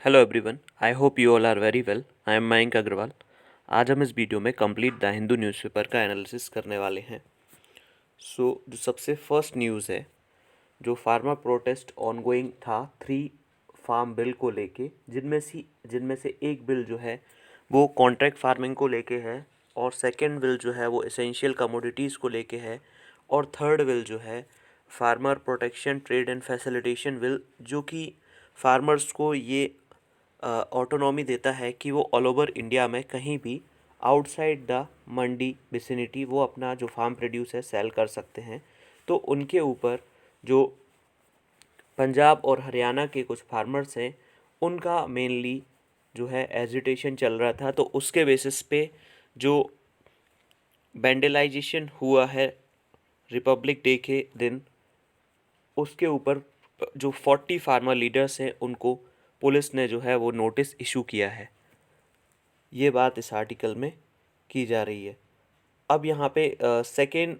Hello everyone, I hope you all are very well. I am Mayank Agrawal. आज हम इस video में कंप्लीट द हिंदू न्यूज़पेपर का एनालिसिस करने वाले हैं। जो सबसे फर्स्ट न्यूज़ है, जो फार्मर प्रोटेस्ट ऑनगोइंग था 3 फार्म बिल को लेके, जिनमें से एक बिल जो है वो कॉन्ट्रैक्ट फार्मिंग को लेके है, और सेकंड बिल जो है वो एसेंशियल कमोडिटीज़ को लेके है, और थर्ड बिल जो है farmer protection trade and facilitation bill, जो कि फार्मर्स को ये ऑटोनॉमी देता है कि वो ऑल ओवर इंडिया में कहीं भी आउटसाइड द मंडी विसिनिटी वो अपना जो फार्म प्रोड्यूस है सेल कर सकते हैं। तो उनके ऊपर जो पंजाब और हरियाणा के कुछ फार्मर्स हैं, उनका मेनली जो है एजिटेशन चल रहा था। तो उसके बेसिस पे जो बैंडलाइजेशन हुआ है रिपब्लिक डे के दिन, उसके ऊपर जो 40 फार्मर लीडर्स हैं उनको पुलिस ने जो है वो नोटिस इशू किया है। ये बात इस आर्टिकल में की जा रही है। अब यहाँ पे सेकेंड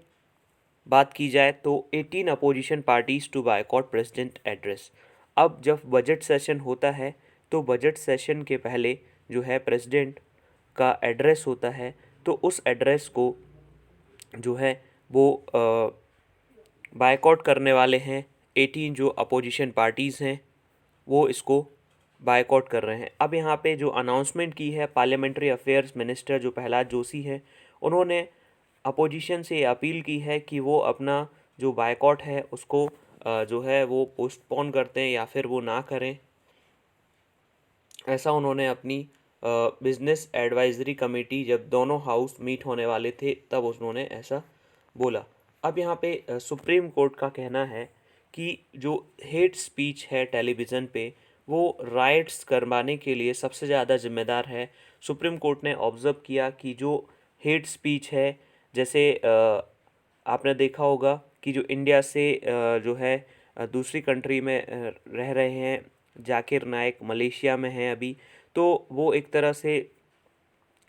बात की जाए तो 18 opposition parties to boycott president address. अब जब बजट सेशन होता है तो बजट सेशन के पहले जो है प्रेसिडेंट का एड्रेस होता है। तो उस एड्रेस को जो है वो बायकॉट करने वाले हैं। 18 जो अपोजिशन पार्टीज़ हैं वो इसको बायकॉट कर रहे हैं। अब यहाँ पे जो अनाउंसमेंट की है पार्लियामेंट्री अफेयर्स मिनिस्टर जो प्रहलाद जोशी है, उन्होंने अपोजिशन से अपील की है कि वो अपना जो बायकॉट है उसको जो है वो पोस्टपोन करते हैं या फिर वो ना करें। ऐसा उन्होंने अपनी बिजनेस एडवाइजरी कमेटी, जब दोनों हाउस मीट होने वाले थे तब उन्होंने ऐसा बोला। अब यहाँ पे सुप्रीम कोर्ट का कहना है कि जो हेट स्पीच है टेलीविज़न पे, वो राइट्स करवाने के लिए सबसे ज़्यादा जिम्मेदार है। सुप्रीम कोर्ट ने ऑब्ज़र्व किया कि जो हेट स्पीच है, जैसे आपने देखा होगा कि जो इंडिया से जो है दूसरी कंट्री में रह रहे हैं, जाकिर नाइक मलेशिया में हैं अभी, तो वो एक तरह से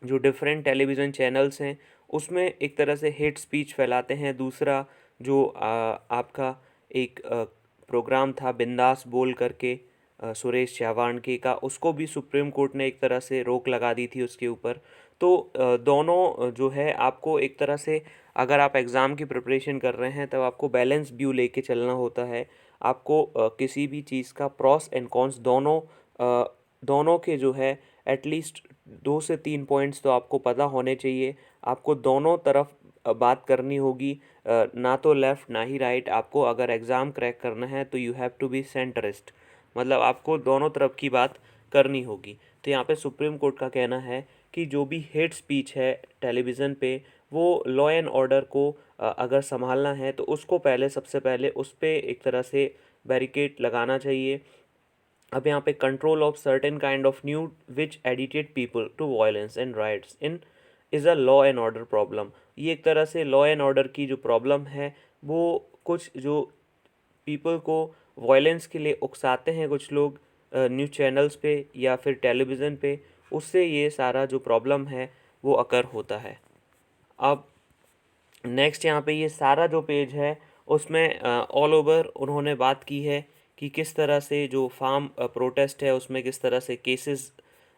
जो डिफरेंट टेलीविज़न चैनल्स हैं उसमें एक तरह से हेट स्पीच फैलाते हैं। दूसरा जो आपका एक प्रोग्राम था बिंदास बोल करके सुरेश चावाणके का, उसको भी सुप्रीम कोर्ट ने एक तरह से रोक लगा दी थी उसके ऊपर। तो दोनों जो है आपको एक तरह से, अगर आप एग्ज़ाम की प्रिपरेशन कर रहे हैं तब आपको बैलेंस व्यू लेके चलना होता है। आपको किसी भी चीज़ का प्रॉस एंड कॉन्स दोनों के जो है एटलीस्ट 2 से 3 पॉइंट्स तो आपको पता होने चाहिए। आपको दोनों तरफ बात करनी होगी, ना तो लेफ़्ट ना ही राइट। आपको अगर एग्ज़ाम क्रैक करना है तो यू हैव टू बी सेंटरिस्ट, मतलब आपको दोनों तरफ की बात करनी होगी। तो यहाँ पे सुप्रीम कोर्ट का कहना है कि जो भी हेट स्पीच है टेलीविज़न पे, वो लॉ एंड ऑर्डर को अगर संभालना है तो उसको पहले, सबसे पहले उस पर एक तरह से बैरिकेड लगाना चाहिए। अब यहाँ पे control of certain kind of news which edited people to violence and riots in is a law and order problem. ये एक तरह से लॉ एंड ऑर्डर की जो प्रॉब्लम है, वो कुछ जो पीपल को वायलेंस के लिए उकसाते हैं कुछ लोग न्यूज़ चैनल्स पे या फिर टेलीविज़न पे, उससे ये सारा जो प्रॉब्लम है वो अकर होता है। अब नेक्स्ट यहाँ पे ये सारा जो पेज है उसमें ऑल ओवर उन्होंने बात की है कि किस तरह से जो फार्म प्रोटेस्ट है उसमें किस तरह से केसेस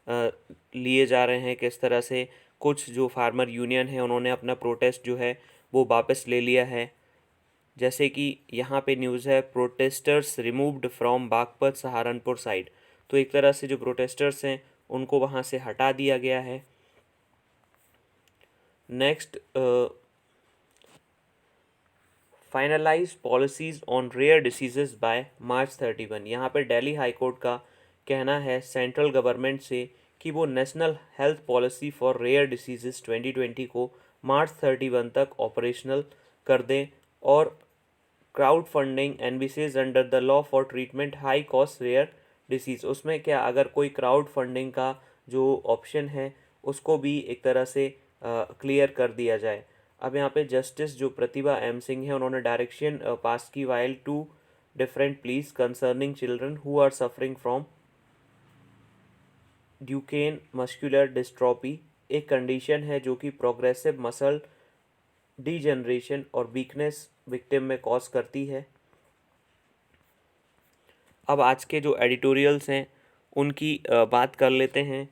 लिए जा रहे हैं, किस तरह से कुछ जो फार्मर यूनियन है उन्होंने अपना प्रोटेस्ट जो है वो वापस ले लिया है। जैसे कि यहाँ पे न्यूज़ है protesters removed from Baghpat Saharanpur side. तो एक तरह से जो प्रोटेस्टर्स हैं उनको वहाँ से हटा दिया गया है। Next, finalize policies on rare diseases by March 31। यहाँ पर दिल्ली हाई कोर्ट का कहना है सेंट्रल गवर्नमेंट से कि वो national health policy for rare diseases 2020 को मार्च 31 तक ऑपरेशनल कर दें, और crowd funding NBCs under the law for treatment high cost rare disease, उसमें क्या अगर कोई क्राउड फंडिंग का जो ऑप्शन है उसको भी एक तरह से क्लियर कर दिया जाए। अब यहाँ पे जस्टिस जो प्रतिभा एम सिंह है उन्होंने डायरेक्शन पास की while two different pleas concerning children who are suffering from Duchenne muscular dystrophy, एक कंडीशन है जो कि प्रोग्रेसिव मसल डीजनरेशन और वीकनेस विक्टिम में कॉज करती है। अब आज के जो एडिटोरियल्स हैं उनकी बात कर लेते हैं।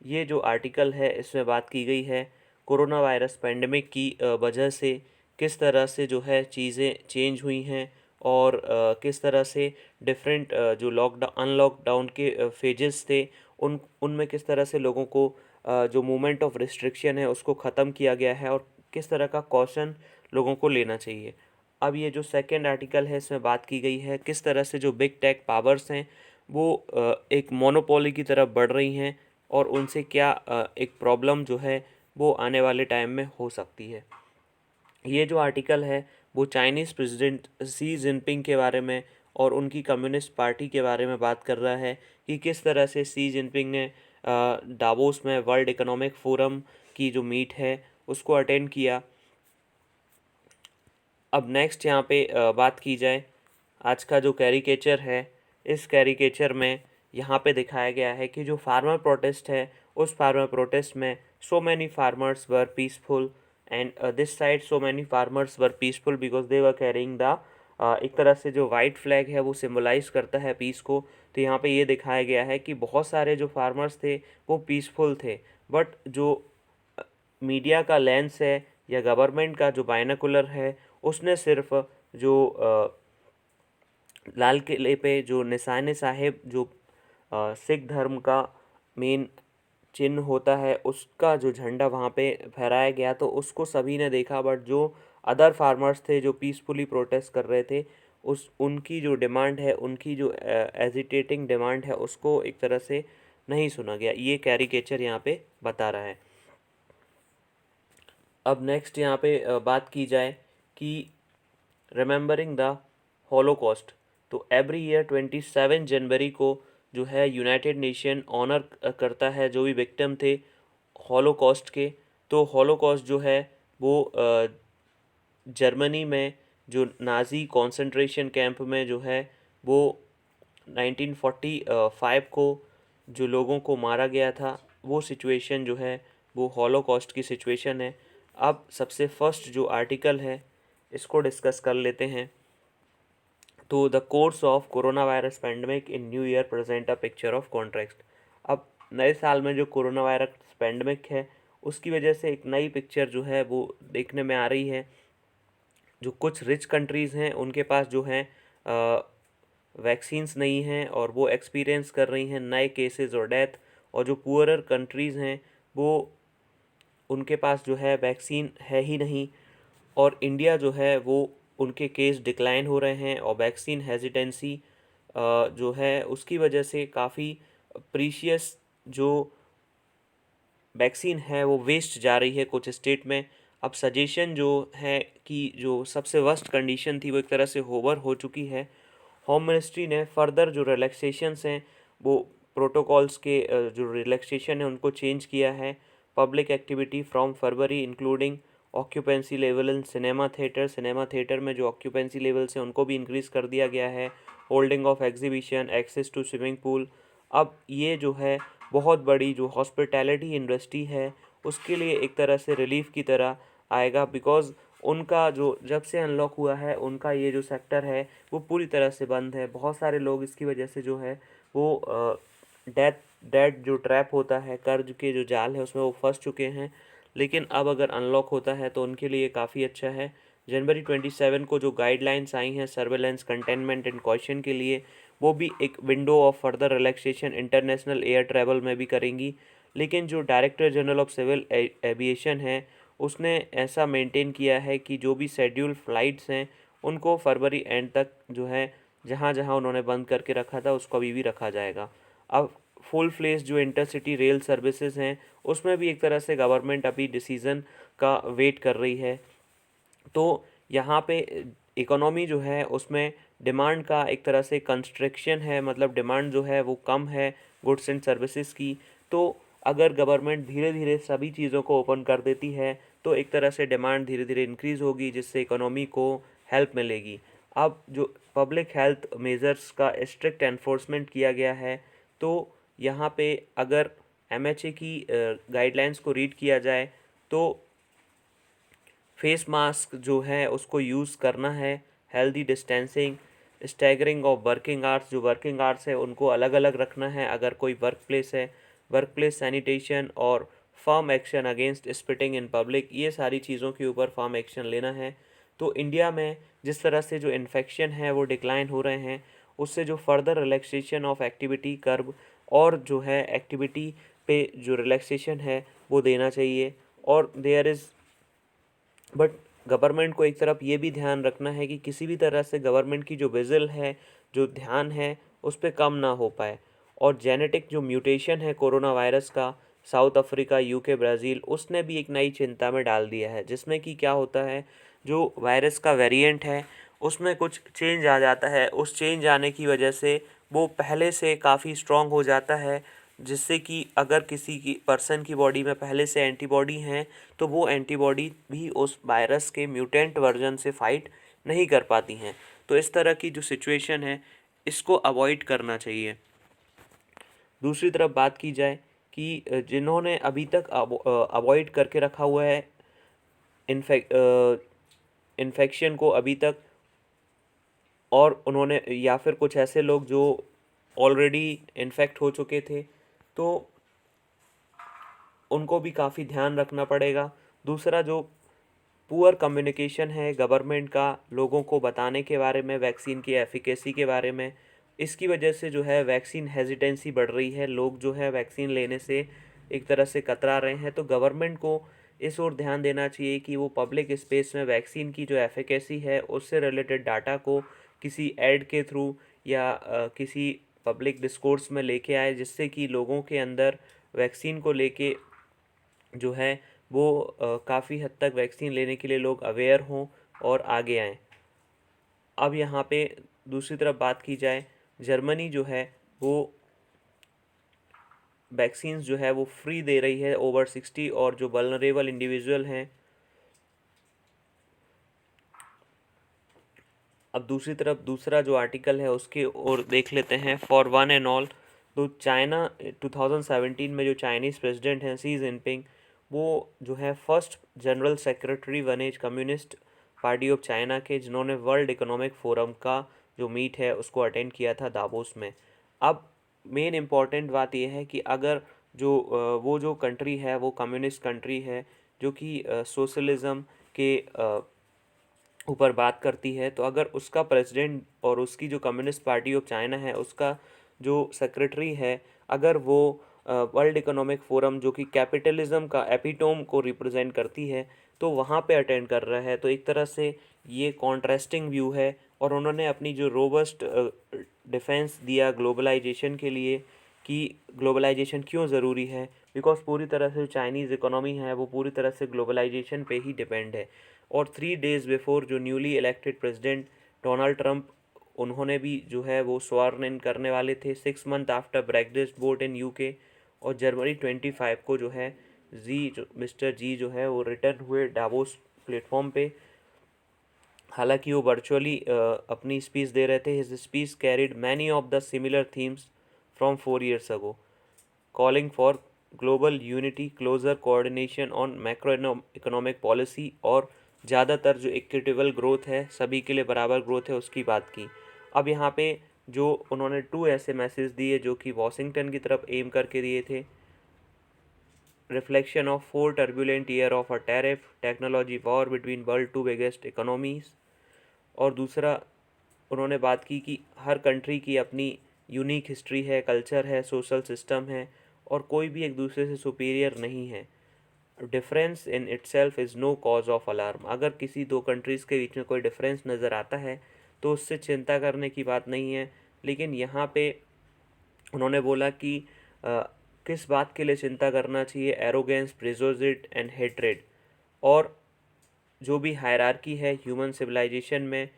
ये जो आर्टिकल है इसमें बात की गई है कोरोना वायरस पेंडेमिक की वजह से किस तरह से जो है चीज़ें चेंज हुई हैं और किस तरह से डिफरेंट जो लॉकडाउन अनलॉकडाउन के फेजेस थे उनमें किस तरह से लोगों को जो मूवमेंट ऑफ रिस्ट्रिक्शन है उसको ख़त्म किया गया है और किस तरह का कॉशन लोगों को लेना चाहिए। अब ये जो सेकंड आर्टिकल है इसमें बात की गई है किस तरह से जो बिग टेक पावर्स हैं वो एक मोनोपोली की तरफ बढ़ रही हैं और उनसे क्या एक प्रॉब्लम जो है वो आने वाले टाइम में हो सकती है। ये जो आर्टिकल है वो चाइनीज़ प्रेसिडेंट शी जिनपिंग के बारे में और उनकी कम्युनिस्ट पार्टी के बारे में बात कर रहा है कि किस तरह से शी जिनपिंग ने डावोस में वर्ल्ड इकोनॉमिक फोरम की जो मीट है उसको अटेंड किया। अब नेक्स्ट यहाँ पे बात की जाए आज का जो कैरिकेचर है, इस कैरिकेचर में यहाँ पे दिखाया गया है कि जो फार्मर प्रोटेस्ट है उस फार्मर प्रोटेस्ट में so many farmers were peaceful and this side so many farmers were peaceful because they were carrying the एक तरह से जो वाइट फ्लैग है वो सिम्बलाइज करता है पीस को। तो यहाँ पे ये दिखाया गया है कि बहुत सारे जो फार्मर्स थे वो पीसफुल थे, बट जो मीडिया का लेंस है या गवर्नमेंट का जो बायनोकुलर है उसने सिर्फ जो लाल किले पे जो निशान साहिब जो सिख धर्म का मेन चिन्ह होता है उसका जो झंडा वहाँ पे फहराया गया तो उसको सभी ने देखा, बट जो अदर फार्मर्स थे जो पीसफुली प्रोटेस्ट कर रहे थे उस उनकी जो डिमांड है, उनकी जो एजिटेटिंग डिमांड है उसको एक तरह से नहीं सुना गया। ये कैरिकेचर यहाँ पे बता रहा है। अब नेक्स्ट यहाँ पे बात की जाए कि रिमेंबरिंग द हॉलोकॉस्ट, तो एवरी ईयर 27 जनवरी को जो है यूनाइटेड नेशन ऑनर करता है जो भी विक्टिम थे हॉलोकॉस्ट के। तो हॉलोकॉस्ट जो है वो जर्मनी में जो नाज़ी कॉन्सेंट्रेशन कैंप में जो है वो 1945 को जो लोगों को मारा गया था वो सिचुएशन जो है वो हॉलोकॉस्ट की सिचुएशन है। अब सबसे फर्स्ट जो आर्टिकल है इसको डिस्कस कर लेते हैं। तो the course of corona virus pandemic in new year present a picture of contract. अब नए साल में जो कोरोना वायरस पेंडेमिक है उसकी वजह से एक नई पिक्चर जो है वो देखने में आ रही है। जो कुछ रिच कंट्रीज़ हैं उनके पास जो है वैक्सीन्स नहीं हैं और वो एक्सपीरियंस कर रही हैं नए केसेस और डेथ, और जो पुअरर कंट्रीज़ हैं वो उनके पास जो है वैक्सीन है ही नहीं, और इंडिया जो है वो उनके केस डिक्लाइन हो रहे हैं और वैक्सीन हेजिटेंसी जो है उसकी वजह से काफ़ी प्रीशियस जो वैक्सीन है वो वेस्ट जा रही है कुछ स्टेट में। अब सजेशन जो है कि जो सबसे वर्स्ट कंडीशन थी वो एक तरह से ओवर हो चुकी है। होम मिनिस्ट्री ने फर्दर जो रिलैक्सेशंस हैं वो प्रोटोकॉल्स के जो रिलैक्सेशन है उनको चेंज किया है। Public activity from February including occupancy level in cinema theatre में जो ऑक्यूपेंसी लेवल्स हैं उनको भी इंक्रीज़ कर दिया गया है। Holding of exhibition, access to swimming pool. अब ये जो है बहुत बड़ी जो हॉस्पिटैलिटी इंडस्ट्री है उसके लिए एक तरह से रिलीफ की तरह आएगा, बिकॉज़ उनका जो जब से अनलॉक हुआ है उनका ये जो सेक्टर है वो पूरी तरह से बंद है। बहुत सारे लोग इसकी वजह से जो है वो डेथ डेट जो ट्रैप होता है, कर्ज के जो जाल है उसमें वो फंस चुके हैं। लेकिन अब अगर अनलॉक होता है तो उनके लिए काफ़ी अच्छा है। जनवरी 27 को जो गाइडलाइंस आई हैं सर्वेलेंस, कंटेनमेंट एंड कॉशन के लिए, वो भी एक window of further relaxation international air travel में भी करेंगी। लेकिन जो director general of civil aviation है उसने ऐसा मेंटेन किया है कि जो भी शेड्यूल फ़्लाइट्स हैं उनको फरवरी एंड तक जो है जहाँ जहाँ उन्होंने बंद करके रखा था उसको अभी भी रखा जाएगा। अब फुल फ्लेज जो इंटरसिटी रेल सर्विसेज हैं उसमें भी एक तरह से गवर्नमेंट अभी डिसीज़न का वेट कर रही है। तो यहाँ पे इकोनॉमी जो है उसमें डिमांड का एक तरह से कंस्ट्रक्शन है, मतलब डिमांड जो है वो कम है गुड्स एंड सर्विसेज की। तो अगर गवर्नमेंट धीरे धीरे सभी चीज़ों को ओपन कर देती है तो एक तरह से डिमांड धीरे धीरे इंक्रीज़ होगी जिससे इकोनॉमी को हेल्प मिलेगी। अब जो पब्लिक हेल्थ मेजर्स का स्ट्रिक्ट एनफोर्समेंट किया गया है तो यहाँ पे अगर एमएचए की गाइडलाइंस को रीड किया जाए तो फेस मास्क जो है उसको यूज़ करना है, healthy distancing, staggering of working hours, जो वर्किंग आवर्स है उनको अलग अलग रखना है अगर कोई वर्क प्लेस है, वर्क प्लेस सैनिटेशन और firm action against spitting in public, ये सारी चीज़ों के ऊपर फर्म एक्शन लेना है। तो इंडिया में जिस तरह से जो इन्फेक्शन है वो डिक्लाइन हो रहे हैं, उससे जो further relaxation of activity curve और जो है एक्टिविटी पे जो रिलैक्सेशन है वो देना चाहिए। और देयर इज़ बट गवर्नमेंट को एक तरफ ये भी ध्यान रखना है कि किसी भी तरह से गवर्नमेंट की जो विजिल है, जो ध्यान है, उस पर कम ना हो पाए। और जेनेटिक जो म्यूटेशन है कोरोना वायरस का, साउथ अफ्रीका, यूके, ब्राज़ील, उसने भी एक नई चिंता में डाल दिया है, जिसमें कि क्या होता है, जो वायरस का वेरिएंट है उसमें कुछ चेंज आ जाता है। उस चेंज आने की वजह से वो पहले से काफ़ी स्ट्रॉन्ग हो जाता है, जिससे कि अगर किसी की पर्सन की बॉडी में पहले से एंटीबॉडी हैं तो वो एंटीबॉडी भी उस वायरस के म्यूटेंट वर्जन से फाइट नहीं कर पाती हैं। तो इस तरह की जो सिचुएशन है इसको अवॉइड करना चाहिए। दूसरी तरफ बात की जाए कि जिन्होंने अभी तक अवॉइड करके रखा हुआ है इन्फेक्शन को अभी तक, और उन्होंने या फिर कुछ ऐसे लोग जो ऑलरेडी इन्फेक्ट हो चुके थे, तो उनको भी काफ़ी ध्यान रखना पड़ेगा। दूसरा जो पुअर कम्युनिकेशन है गवर्नमेंट का लोगों को बताने के बारे में, वैक्सीन की एफिकेसी के बारे में, इसकी वजह से जो है वैक्सीन हेजिटेंसी बढ़ रही है, लोग जो है वैक्सीन लेने से एक तरह से कतरा रहे हैं। तो गवर्नमेंट को इस ओर ध्यान देना चाहिए कि वो पब्लिक स्पेस में वैक्सीन की जो एफिकेसी है उससे रिलेटेड डाटा को किसी एड के थ्रू या किसी पब्लिक डिस्कोर्स में लेके आए, जिससे कि लोगों के अंदर वैक्सीन को लेके जो है वो काफ़ी हद तक वैक्सीन लेने के लिए लोग अवेयर हों और आगे आएँ। अब यहाँ पे दूसरी तरफ बात की जाए, जर्मनी जो है वो वैक्सीन्स जो है वो फ्री दे रही है ओवर 60, और जो वल्नरेबल इंडिविजुअल हैं। अब दूसरी तरफ दूसरा जो आर्टिकल है उसके और देख लेते हैं, फॉर वन एंड ऑल। तो चाइना 2017 में जो चाइनीज़ प्रेसिडेंट हैं सी जिनपिंग, वो जो है फर्स्ट जनरल सेक्रेटरी बने कम्युनिस्ट पार्टी ऑफ चाइना के, जिन्होंने वर्ल्ड इकोनॉमिक फोरम का जो मीट है उसको अटेंड किया था दावोस में। अब मेन इम्पॉर्टेंट बात यह है कि अगर जो वो जो कंट्री है वो कम्युनिस्ट कंट्री है जो कि सोशलिज़म के ऊपर बात करती है, तो अगर उसका प्रेसिडेंट और उसकी जो कम्युनिस्ट पार्टी ऑफ चाइना है उसका जो सेक्रेटरी है, अगर वो वर्ल्ड इकोनॉमिक फोरम जो कि कैपिटलिज्म का एपिटोम को रिप्रेजेंट करती है, तो वहाँ पे अटेंड कर रहा है, तो एक तरह से ये कॉन्ट्रास्टिंग व्यू है। और उन्होंने अपनी जो रोबस्ट डिफेंस दिया ग्लोबलाइजेशन के लिए कि ग्लोबलाइजेशन क्यों ज़रूरी है, बिकॉज पूरी तरह से चाइनीज़ इकोनॉमी है वो पूरी तरह से ग्लोबलाइजेशन पे ही डिपेंड है। और 3 डेज़ बिफोर जो newly elected president Donald Trump, उन्होंने भी जो है वो स्वार्न इन करने वाले थे 6 month after Brexit vote in UK. और जनवरी 25 को जो है मिस्टर जी जो है वो रिटर्न हुए डावोस प्लेटफॉर्म पे। हालांकि वो वर्चुअली अपनी स्पीच दे रहे थे। His speech carried many of the similar themes from 4 years ago, calling for global unity, closer coordination on macro economic policy, और ज़्यादातर जो इक्विटेबल ग्रोथ है, सभी के लिए बराबर ग्रोथ है, उसकी बात की। अब यहाँ पे जो उन्होंने 2 ऐसे मैसेज दिए जो कि वॉशिंगटन की तरफ एम करके दिए थे, reflection of 4 turbulent year of a tariff technology war between world 2 biggest economies. और दूसरा उन्होंने बात की कि हर कंट्री की अपनी यूनिक हिस्ट्री है, कल्चर है, सोशल सिस्टम है, और कोई भी एक दूसरे से सुपीरियर नहीं है। Difference in itself is no cause of alarm. अगर किसी दो कंट्रीज़ के बीच में कोई डिफरेंस नज़र आता है तो उससे चिंता करने की बात नहीं है। लेकिन यहाँ पे उन्होंने बोला कि किस बात के लिए चिंता करना चाहिए, एरोगेंस, प्रेजोजिट एंड हेट्रेड, और जो भी हायरार्की है ह्यूमन सिविलाइजेशन में।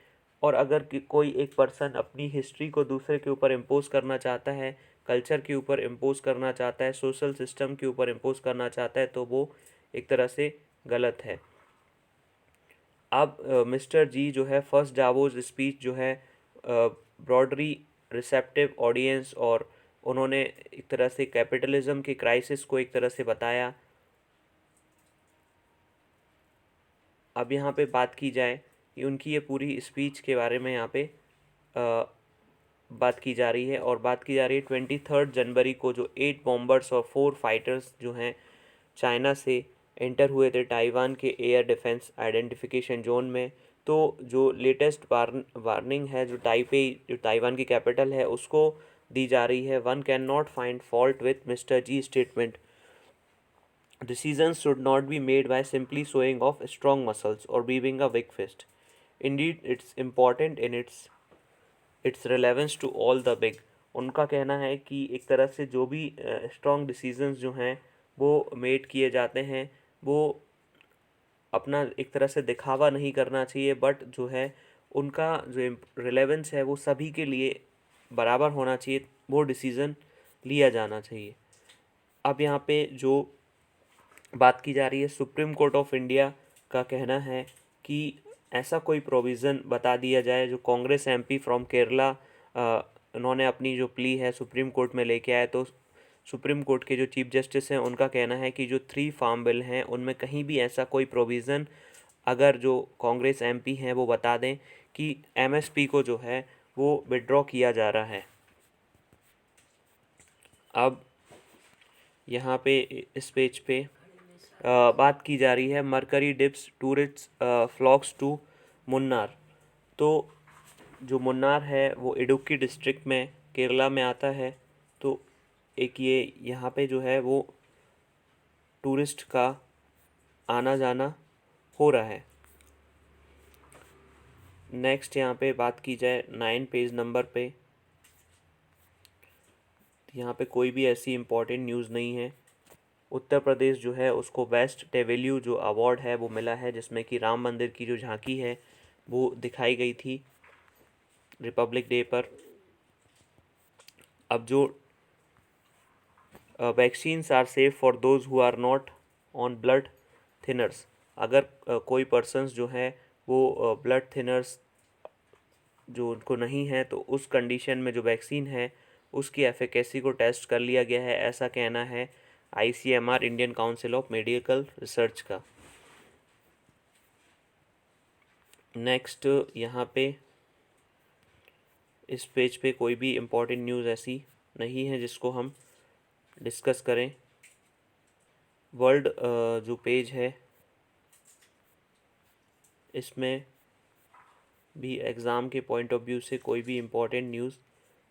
और अगर कोई एक पर्सन अपनी हिस्ट्री को दूसरे के ऊपर इम्पोज करना चाहता है, कल्चर के ऊपर इम्पोज करना चाहता है, सोशल सिस्टम के ऊपर इम्पोज करना चाहता है, तो वो एक तरह से गलत है। अब मिस्टर जी जो है फर्स्ट डावोस स्पीच जो है ब्रॉडरी रिसेप्टिव ऑडियंस, और उन्होंने एक तरह से कैपिटलिज्म के क्राइसिस को एक तरह से बताया। अब यहाँ पे बात की जाए कि उनकी ये पूरी स्पीच के बारे में यहाँ पे बात की जा रही है, और बात की जा रही है 23 जनवरी को जो 8 बॉम्बर्स और 4 फाइटर्स जो हैं चाइना से एंटर हुए थे ताइवान के एयर डिफेंस आइडेंटिफिकेशन जोन में। तो जो लेटेस्ट वार्निंग है जो ताइवान की कैपिटल है उसको दी जा रही है। One can not find fault with mister G statement. Decisions should not be made by simply showing off strong muscles or waving a big fist. Indeed, it's important in its relevance to all the big. उनका कहना है कि एक तरह से जो भी strong decisions जो हैं वो मेड किए जाते हैं, वो अपना एक तरह से दिखावा नहीं करना चाहिए, बट जो है उनका जो रिलेवेंस है वो सभी के लिए बराबर होना चाहिए, वो डिसीज़न लिया जाना चाहिए। अब यहाँ पे जो बात की जा रही है, सुप्रीम कोर्ट ऑफ इंडिया का कहना है कि ऐसा कोई प्रोविज़न बता दिया जाए जो कांग्रेस एमपी फ्रॉम केरला उन्होंने अपनी जो प्ली है सुप्रीम कोर्ट में लेके आए। तो सुप्रीम कोर्ट के जो चीफ जस्टिस हैं उनका कहना है कि जो 3 फार्म बिल हैं उनमें कहीं भी ऐसा कोई प्रोविज़न अगर जो कांग्रेस एमपी हैं वो बता दें कि एमएसपी को जो है वो विड्रॉ किया जा रहा है। अब यहाँ पे इस पेज पे बात की जा रही है mercury dips tourist flocks to Munnar. तो जो मुन्नार है वो इडुक्की डिस्ट्रिक्ट में केरला में आता है। तो एक ये यहाँ पे जो है वो टूरिस्ट का आना जाना हो रहा है। नेक्स्ट यहाँ पे बात की जाए 9 पेज नंबर पे, यहाँ पे कोई भी ऐसी इम्पोर्टेंट न्यूज़ नहीं है। उत्तर प्रदेश जो है उसको बेस्ट टेवेल्यू जो अवार्ड है वो मिला है, जिसमें कि राम मंदिर की जो झांकी है वो दिखाई गई थी रिपब्लिक डे पर। अब जो vaccines are safe for those who are not on blood thinners. अगर कोई पर्सन्स जो है वो ब्लड थिनर्स जो उनको नहीं है तो उस कंडीशन में जो वैक्सीन है उसकी एफिकेसी को टेस्ट कर लिया गया है, ऐसा कहना है ICMR Indian council of medical research का। नेक्स्ट यहाँ पे इस पेज पे कोई भी इम्पोर्टेंट न्यूज़ ऐसी नहीं है जिसको हम डिस्कस करें। वर्ल्ड जो पेज है इसमें भी एग्ज़ाम के पॉइंट ऑफ व्यू से कोई भी इम्पोर्टेंट न्यूज़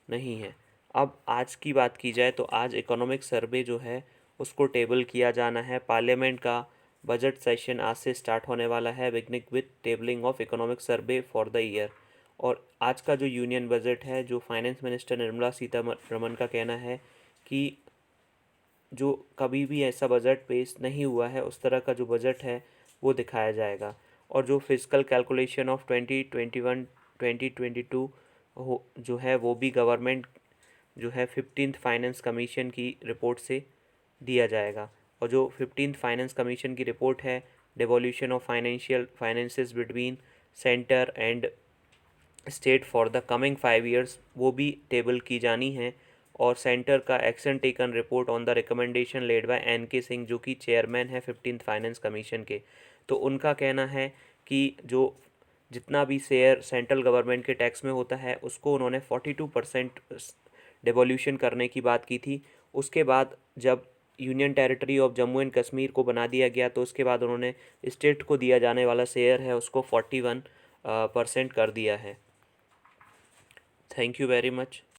नहीं है। अब आज की बात की जाए तो आज इकोनॉमिक सर्वे जो है उसको टेबल किया जाना है। पार्लियामेंट का बजट सेशन आज से स्टार्ट होने वाला है, beginning with tabling of economic survey for the year. और आज का जो यूनियन बजट है, जो फाइनेंस मिनिस्टर निर्मला सीतारमण का कहना है कि जो कभी भी ऐसा बजट पेश नहीं हुआ है उस तरह का जो बजट है वो दिखाया जाएगा। और जो फिजिकल कैलकुलेशन ऑफ 2021 2022 हो जो है वो भी गवर्नमेंट जो है 15th फाइनेंस कमीशन की रिपोर्ट से दिया जाएगा। और जो 15th फाइनेंस कमीशन की रिपोर्ट है devolution of finances between centre and state for the coming 5 years, वो भी टेबल की जानी है। और सेंटर का action taken report on the recommendation led by NK Singh जो कि चेयरमैन है 15th फाइनेंस कमीशन के। तो उनका कहना है कि जो जितना भी शेयर सेंट्रल गवर्नमेंट के टैक्स में होता है उसको उन्होंने 42% डेवोल्यूशन करने की बात की थी। उसके बाद जब union territory of Jammu and Kashmir को बना दिया गया तो उसके बाद उन्होंने स्टेट को दिया जाने वाला शेयर है उसको 41% कर दिया है। Thank you very much.